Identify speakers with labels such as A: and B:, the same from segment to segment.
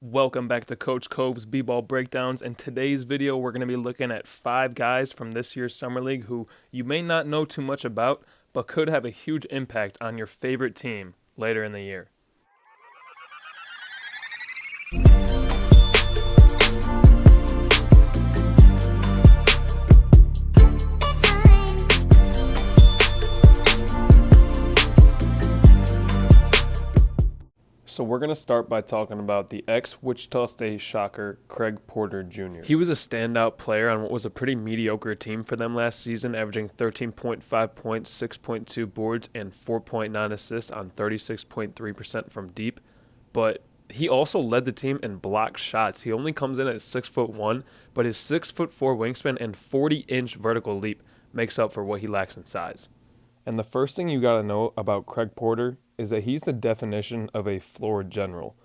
A: Welcome back to Coach Cove's B-Ball Breakdowns. In today's video, we're going to be looking at 5 guys from this year's Summer League who you may not know too much about, but could have a huge impact on your favorite team later in the year. So we're going to start by talking about the ex-Wichita State shocker, Craig Porter Jr. He was a standout player on what was a pretty mediocre team for them last season, averaging 13.5 points, 6.2 boards, and 4.9 assists on 36.3% from deep. But he also led the team in blocked shots. He only comes in at 6'1", but his 6'4" wingspan and 40-inch vertical leap makes up for what he lacks in size. And the first thing you got to know about Craig Porter is that he's the definition of a floor general.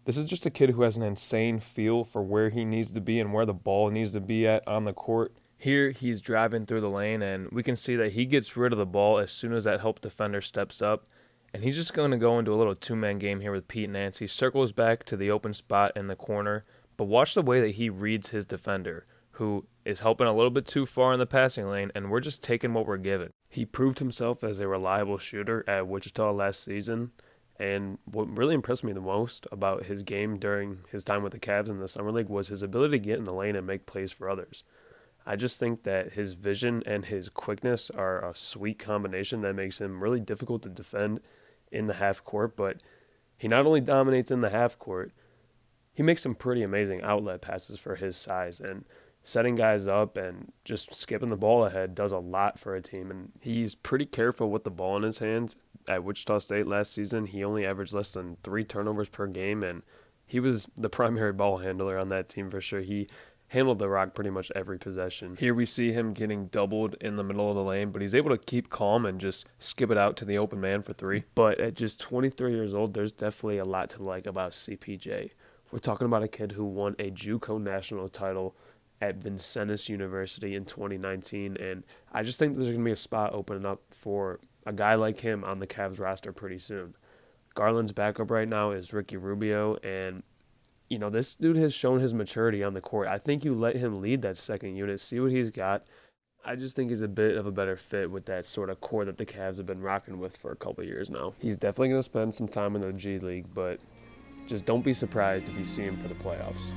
A: This is just a kid who has an insane feel for where he needs to be and where the ball needs to be at on the court. Here he's driving through the lane, and we can see that he gets rid of the ball as soon as that help defender steps up. And he's just going to go into a little two-man game here with Pete Nance. He circles back to the open spot in the corner, but watch the way that he reads his defender, who is helping a little bit too far in the passing lane, and we're just taking what we're given. He proved himself as a reliable shooter at Wichita last season, and what really impressed me the most about his game during his time with the Cavs in the Summer League was his ability to get in the lane and make plays for others. I just think that his vision and his quickness are a sweet combination that makes him really difficult to defend in the half court, but he not only dominates in the half court, he makes some pretty amazing outlet passes for his size, and setting guys up and just skipping the ball ahead does a lot for a team. And he's pretty careful with the ball in his hands. At Wichita State last season, he only averaged less than 3 turnovers per game, and he was the primary ball handler on that team for sure. He handled the rock pretty much every possession. Here we see him getting doubled in the middle of the lane, but he's able to keep calm and just skip it out to the open man for 3. But at just 23 years old, there's definitely a lot to like about CPJ. We're talking about a kid who won a JUCO national title at Vincennes University in 2019, and I just think there's going to be a spot opening up for a guy like him on the Cavs roster pretty soon. Garland's backup right now is Ricky Rubio, and this dude has shown his maturity on the court. I think you let him lead that second unit, see what he's got. I just think he's a bit of a better fit with that sort of core that the Cavs have been rocking with for a couple of years now. He's definitely going to spend some time in the G League, but just don't be surprised if you see him for the playoffs.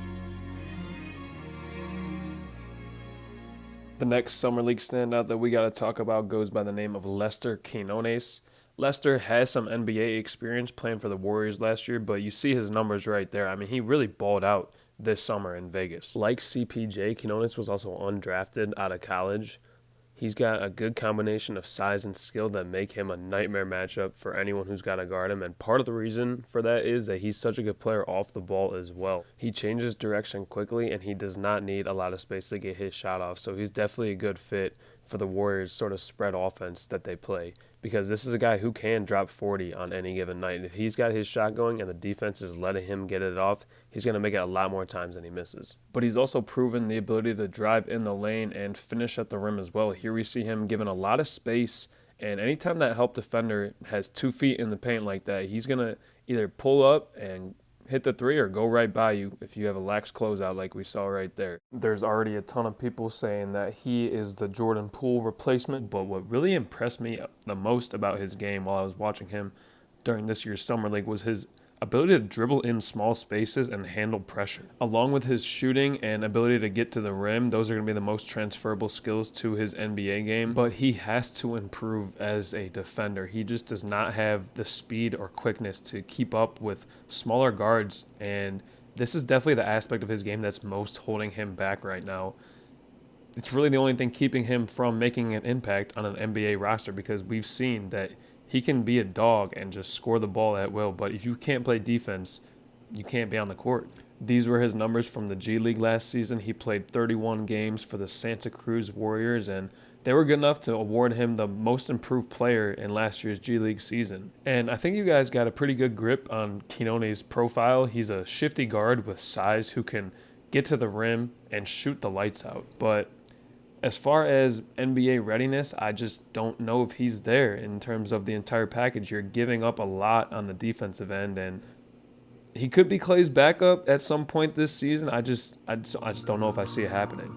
A: The next Summer League standout that we got to talk about goes by the name of Lester Quinones. Lester has some NBA experience playing for the Warriors last year, but you see his numbers right there. I mean, he really balled out this summer in Vegas. Like CPJ, Quinones was also undrafted out of college. He's got a good combination of size and skill that make him a nightmare matchup for anyone who's got to guard him. And part of the reason for that is that he's such a good player off the ball as well. He changes direction quickly, and he does not need a lot of space to get his shot off. So he's definitely a good fit for the Warriors' sort of spread offense that they play, because this is a guy who can drop 40 on any given night. And if he's got his shot going and the defense is letting him get it off, he's going to make it a lot more times than he misses. But he's also proven the ability to drive in the lane and finish at the rim as well. Here we see him given a lot of space, and anytime that help defender has 2 feet in the paint like that, he's going to either pull up and hit the 3 or go right by you if you have a lax closeout like we saw right there. There's already a ton of people saying that he is the Jordan Poole replacement, but what really impressed me the most about his game while I was watching him during this year's Summer League was his ability to dribble in small spaces and handle pressure. Along with his shooting and ability to get to the rim, those are going to be the most transferable skills to his NBA game, but he has to improve as a defender. He just does not have the speed or quickness to keep up with smaller guards, and this is definitely the aspect of his game that's most holding him back right now. It's really the only thing keeping him from making an impact on an NBA roster, because we've seen that he can be a dog and just score the ball at will, but if you can't play defense, you can't be on the court. These were his numbers from the G League last season. He played 31 games for the Santa Cruz Warriors, and they were good enough to award him the most improved player in last year's G League season. And I think you guys got a pretty good grip on Quinones' profile. He's a shifty guard with size who can get to the rim and shoot the lights out. But as far as NBA readiness, I just don't know if he's there in terms of the entire package. You're giving up a lot on the defensive end, and He could be Clay's backup at some point this season. I just don't know if I see it happening.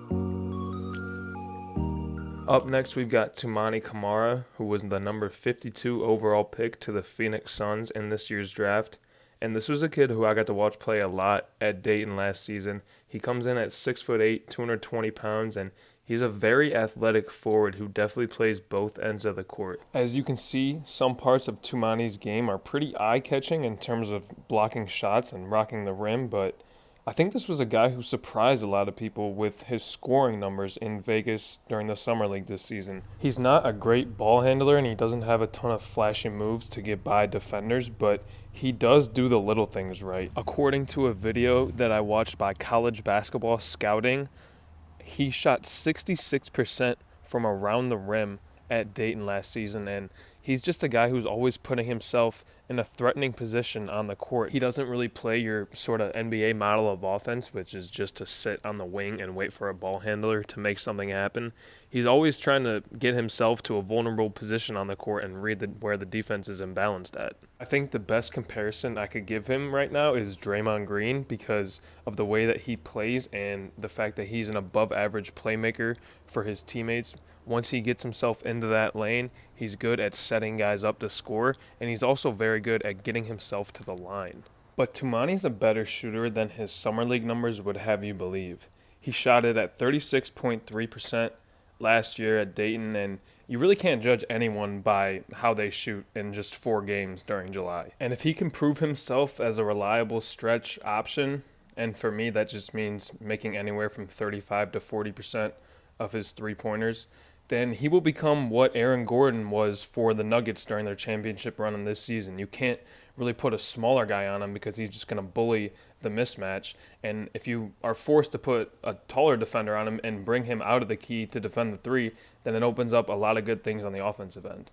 A: Up next, we've got Toumani Kamara, who was the number 52 overall pick to the Phoenix Suns in this year's draft. And this was a kid who I got to watch play a lot at Dayton last season. He comes in at 6'8", 220 pounds, and he's a very athletic forward who definitely plays both ends of the court. As you can see, some parts of Toumani's game are pretty eye-catching in terms of blocking shots and rocking the rim, but I think this was a guy who surprised a lot of people with his scoring numbers in Vegas during the Summer League this season. He's not a great ball handler and he doesn't have a ton of flashy moves to get by defenders, but he does do the little things right. According to a video that I watched by College Basketball Scouting, he shot 66% from around the rim at Dayton last season, and he's just a guy who's always putting himself in a threatening position on the court. He doesn't really play your sort of NBA model of offense, which is just to sit on the wing and wait for a ball handler to make something happen. He's always trying to get himself to a vulnerable position on the court and read where the defense is imbalanced at. I think the best comparison I could give him right now is Draymond Green because of the way that he plays and the fact that he's an above-average playmaker for his teammates. Once he gets himself into that lane, he's good at setting guys up to score, and he's also very good at getting himself to the line. But Toumani's a better shooter than his Summer League numbers would have you believe. He shot it at 36.3% last year at Dayton, and you really can't judge anyone by how they shoot in just 4 games during July. And if he can prove himself as a reliable stretch option, and for me that just means making anywhere from 35 to 40% of his three-pointers, then he will become what Aaron Gordon was for the Nuggets during their championship run in this season. You can't really put a smaller guy on him because he's just going to bully the mismatch. And if you are forced to put a taller defender on him and bring him out of the key to defend the three, then it opens up a lot of good things on the offensive end.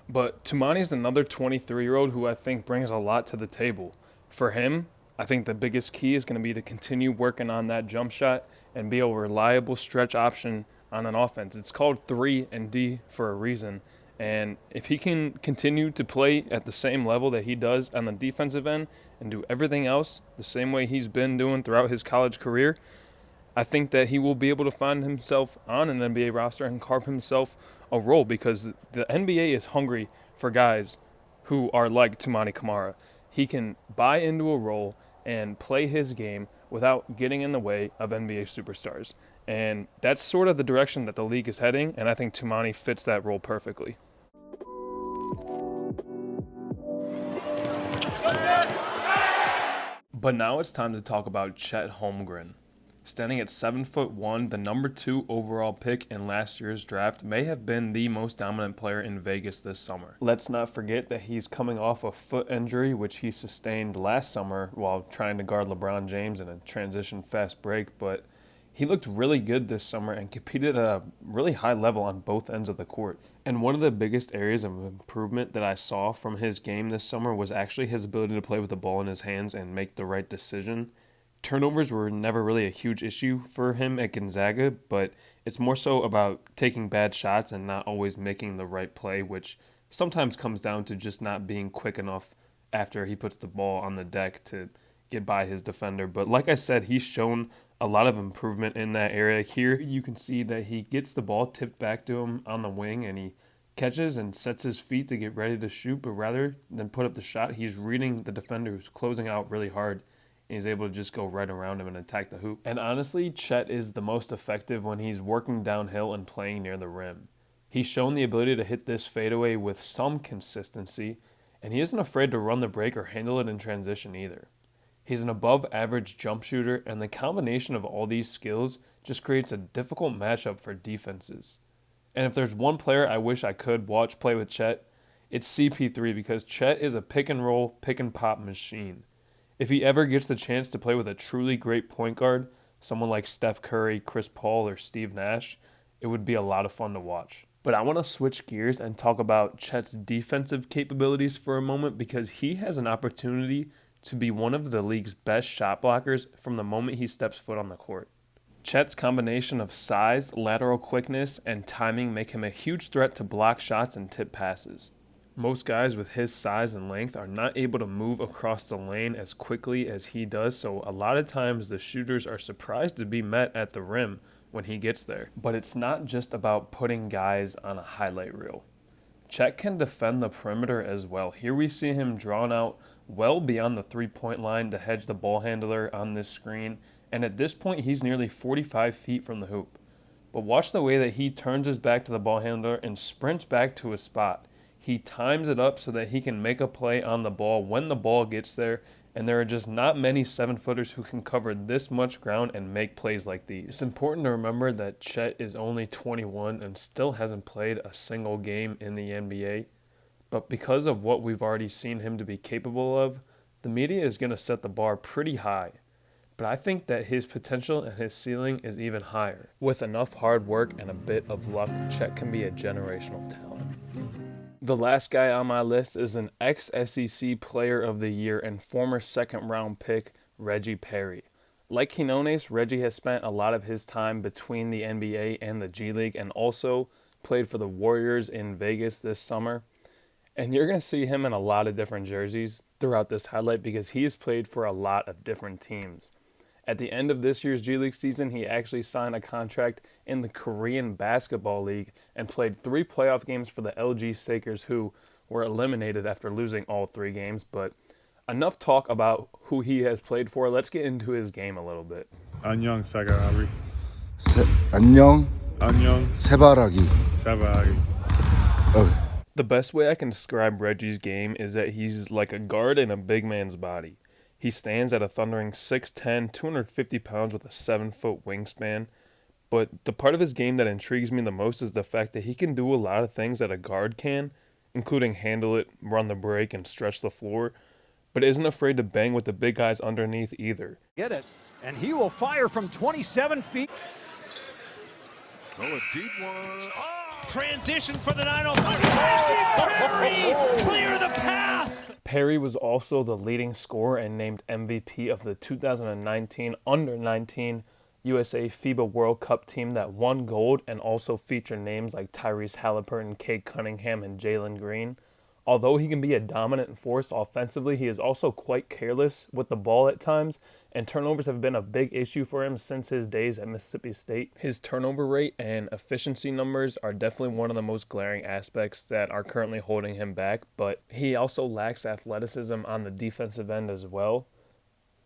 A: But Toumani's another 23-year-old who I think brings a lot to the table. For him, I think the biggest key is going to be to continue working on that jump shot and be a reliable stretch option on an offense. It's called 3 and D for a reason. And if he can continue to play at the same level that he does on the defensive end and do everything else the same way he's been doing throughout his college career, I think that he will be able to find himself on an NBA roster and carve himself a role because the NBA is hungry for guys who are like Tumani Kamara. He can buy into a role and play his game without getting in the way of NBA superstars. And that's sort of the direction that the league is heading, and I think Toumani fits that role perfectly. But now it's time to talk about Chet Holmgren. Standing at 7'1", the number 2 overall pick in last year's draft may have been the most dominant player in Vegas this summer. Let's not forget that he's coming off a foot injury, which he sustained last summer while trying to guard LeBron James in a transition fast break, but he looked really good this summer and competed at a really high level on both ends of the court. And one of the biggest areas of improvement that I saw from his game this summer was actually his ability to play with the ball in his hands and make the right decision. Turnovers were never really a huge issue for him at Gonzaga, but it's more so about taking bad shots and not always making the right play, which sometimes comes down to just not being quick enough after he puts the ball on the deck to get by his defender. But like I said, he's shown a lot of improvement in that area. Here you can see that he gets the ball tipped back to him on the wing and he catches and sets his feet to get ready to shoot, but rather than put up the shot, he's reading the defender who's closing out really hard. He's able to just go right around him and attack the hoop. And honestly, Chet is the most effective when he's working downhill and playing near the rim. He's shown the ability to hit this fadeaway with some consistency, and he isn't afraid to run the break or handle it in transition either. He's an above-average jump shooter, and the combination of all these skills just creates a difficult matchup for defenses. And if there's one player I wish I could watch play with Chet, it's CP3 because Chet is a pick-and-roll, pick-and-pop machine. If he ever gets the chance to play with a truly great point guard, someone like Steph Curry, Chris Paul, or Steve Nash, it would be a lot of fun to watch. But I want to switch gears and talk about Chet's defensive capabilities for a moment because he has an opportunity to be one of the league's best shot blockers from the moment he steps foot on the court. Chet's combination of size, lateral quickness, and timing make him a huge threat to block shots and tip passes. Most guys with his size and length are not able to move across the lane as quickly as he does, so a lot of times the shooters are surprised to be met at the rim when he gets there. But it's not just about putting guys on a highlight reel. Chet can defend the perimeter as well. Here we see him drawn out well beyond the three-point line to hedge the ball handler on this screen, and at this point he's nearly 45 feet from the hoop. But watch the way that he turns his back to the ball handler and sprints back to his spot. He times it up so that he can make a play on the ball when the ball gets there, and there are just not many 7-footers who can cover this much ground and make plays like these. It's important to remember that Chet is only 21 and still hasn't played a single game in the NBA, but because of what we've already seen him to be capable of, the media is going to set the bar pretty high. But I think that his potential and his ceiling is even higher. With enough hard work and a bit of luck, Chet can be a generational talent. The last guy on my list is an ex-SEC Player of the Year and former second-round pick, Reggie Perry. Like Quinones, Reggie has spent a lot of his time between the NBA and the G League and also played for the Warriors in Vegas this summer. And you're going to see him in a lot of different jerseys throughout this highlight because he has played for a lot of different teams. At the end of this year's G League season, he actually signed a contract in the Korean Basketball League and played 3 playoff games for the LG Sakers, who were eliminated after losing all 3 games. But enough talk about who he has played for. Let's get into his game a little bit.
B: 안녕 사가리.
C: 안녕.
B: 안녕
C: 새바라기.
B: 사바리.
C: Okay.
A: The best way I can describe Reggie's game is that he's like a guard in a big man's body. He stands at a thundering 6'10", 250 pounds with a 7-foot wingspan. But the part of his game that intrigues me the most is the fact that he can do a lot of things that a guard can, including handle it, run the break, and stretch the floor, but isn't afraid to bang with the big guys underneath either.
D: Get it, and he will fire from 27 feet.
E: Oh, a deep one. Oh!
F: Transition for the 905. Perry, clear the path.
A: Perry was also the leading scorer and named MVP of the 2019 Under-19 USA FIBA World Cup team that won gold and also featured names like Tyrese Halliburton, Cade Cunningham, and Jalen Green. Although he can be a dominant force offensively, he is also quite careless with the ball at times, and turnovers have been a big issue for him since his days at Mississippi State. His turnover rate and efficiency numbers are definitely one of the most glaring aspects that are currently holding him back, but he also lacks athleticism on the defensive end as well.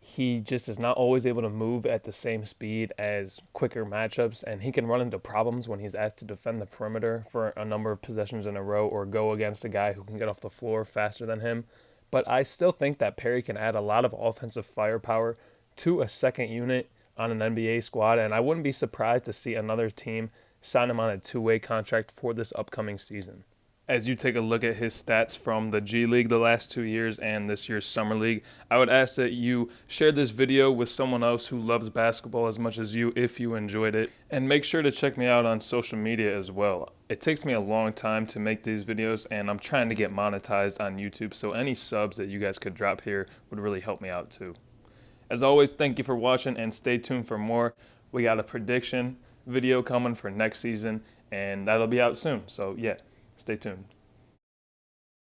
A: He just is not always able to move at the same speed as quicker matchups, and he can run into problems when he's asked to defend the perimeter for a number of possessions in a row or go against a guy who can get off the floor faster than him. But I still think that Perry can add a lot of offensive firepower to a second unit on an NBA squad, and I wouldn't be surprised to see another team sign him on a 2-way contract for this upcoming season. As you take a look at his stats from the G League the last 2 years and this year's Summer League, I would ask that you share this video with someone else who loves basketball as much as you if you enjoyed it. And make sure to check me out on social media as well. It takes me a long time to make these videos and I'm trying to get monetized on YouTube, so any subs that you guys could drop here would really help me out too. As always, thank you for watching and stay tuned for more. We got a prediction video coming for next season and that'll be out soon, so yeah. Stay tuned.